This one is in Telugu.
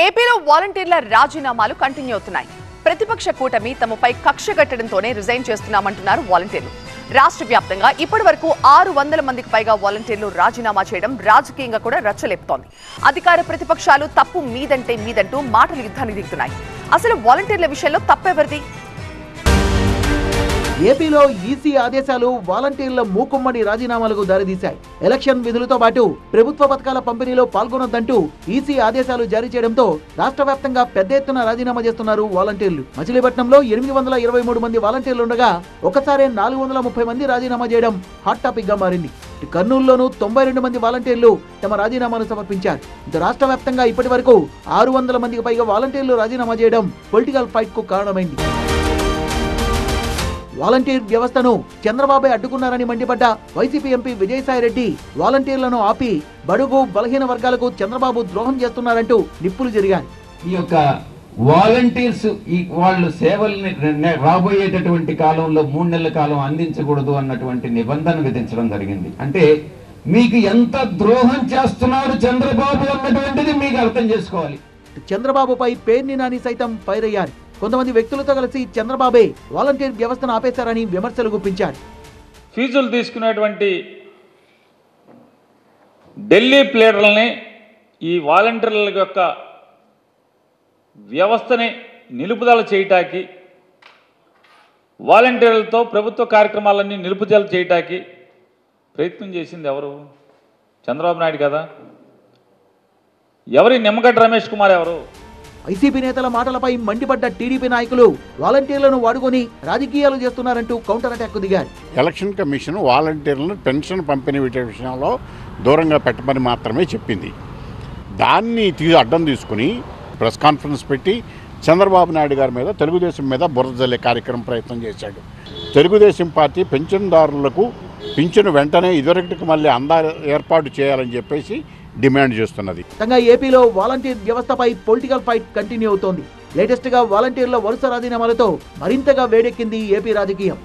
ఏపీలో వాలంటీర్ల రాజీనామాలు కంటిన్యూ అవుతున్నాయి. ప్రతిపక్ష కూటమి తమపై కక్ష కట్టడంతోనే రిజైన్ చేస్తున్నామంటున్నారు వాలంటీర్లు. రాష్ట్ర వ్యాప్తంగా ఇప్పటివరకు 600 మందికి పైగా వాలంటీర్లు రాజీనామా చేయడం రాజకీయంగా కూడా రచ్చలేపుతోంది. అధికార ప్రతిపక్షాలు తప్పు మీదంటే మీదంటూ మాటలు యుద్ధానికి దిగుతున్నాయి. అసలు వాలంటీర్ల విషయంలో తప్పెవరిది? ఏపీలో ఈసీ ఆదేశాలు వాలంటీర్ల మూకుమ్మడి రాజీనామాలకు దారితీశాయి. ఎలక్షన్ విధులతో పాటు ప్రభుత్వ పథకాల పంపిణీలో పాల్గొనొద్దంటూ ఈసీ ఆదేశాలు జారీ చేయడంతో రాష్ట్ర వ్యాప్తంగా పెద్ద ఎత్తున రాజీనామా చేస్తున్నారు వాలంటీర్లు. మచిలీపట్నంలో 823 మంది వాలంటీర్లు ఉండగా ఒకసారి 430 మంది రాజీనామా చేయడం హాట్ టాపిక్ గా మారింది. కర్నూలులోనూ 92 మంది వాలంటీర్లు తమ రాజీనామాను సమర్పించారు. రాష్ట్ర వ్యాప్తంగా ఇప్పటి వరకు 600 మందికి పైగా వాలంటీర్లు రాజీనామా చేయడం పొలిటికల్ ఫైట్ కు కారణమైంది. వాలంటీర్ వ్యవస్థను చంద్రబాబు అడ్డుకున్నారని మండిపడ్డ వైసీపీ ఎంపీ విజయసాయిరెడ్డి వాలంటీర్లను ఆపి బడుగు బలహీన వర్గాలకు చంద్రబాబు ద్రోహం చేస్తున్నారంటూ నిప్పులు జరిగాయి. ఈ యొక్క వాలంటీర్స్ వాళ్ళు సేవల్ని రాబోయేటటువంటి కాలంలో 3 నెలల కాలం అందించకూడదు అన్నటువంటి నిబంధన విధించడం జరిగింది. అంటే మీకు ఎంత ద్రోహం చేస్తున్నారు చంద్రబాబు అన్నటువంటిది మీకు అర్థం చేసుకోవాలి. చంద్రబాబుపై పేర్ని నాని సైతం ఫైర్ అయ్యారు. కొంతమంది వ్యక్తులతో కలిసి చంద్రబాబే వాలంటీర్ వ్యవస్థను ఆపేశారని విమర్శలు గుప్పించారు. ఫీజులు తీసుకునేటువంటి ఢిల్లీ ప్లేడర్లని ఈ వాలంటీర్ల యొక్క వ్యవస్థని నిలుపుదల చేయటానికి, వాలంటీర్లతో ప్రభుత్వ కార్యక్రమాలన్నీ నిలుపుదల చేయటానికి ప్రయత్నం చేసింది ఎవరు? చంద్రబాబు నాయుడు కదా. ఎవరి నిమ్మగడ్డ రమేష్ కుమార్ ఎవరు? వైసీపీ నేతల మాటలపై మండిపడ్డ టీడీపీ నాయకులు వాలంటీర్లను వాడుకొని రాజకీయాలు చేస్తున్నారంటూ కౌంటర్ అటాక్ దిగారు. ఎలక్షన్ కమిషన్ వాలంటీర్లను పెన్షన్ పంపిణీ విషయంలో దూరంగా పెట్టమని మాత్రమే చెప్పింది. దాన్ని అడ్డం తీసుకుని ప్రెస్ కాన్ఫరెన్స్ పెట్టి చంద్రబాబు నాయుడు గారి మీద, తెలుగుదేశం మీద బురద జల్లే కార్యక్రమం ప్రయత్నం చేశాడు. తెలుగుదేశం పార్టీ పెన్షన్దారులకు పింఛను వెంటనే ఇదివరకటికి మళ్ళీ ఏర్పాటు చేయాలని చెప్పేసి డిమాండ్ చేస్తున్నది. ఏపీలో వాలంటీర్ వ్యవస్థపై పొలిటికల్ ఫైట్ కంటిన్యూ అవుతోంది. లేటెస్ట్ గా వాలంటీర్ల వరుస రాజీనామాలతో మరింతగా వేడెక్కింది ఏపీ రాజకీయం.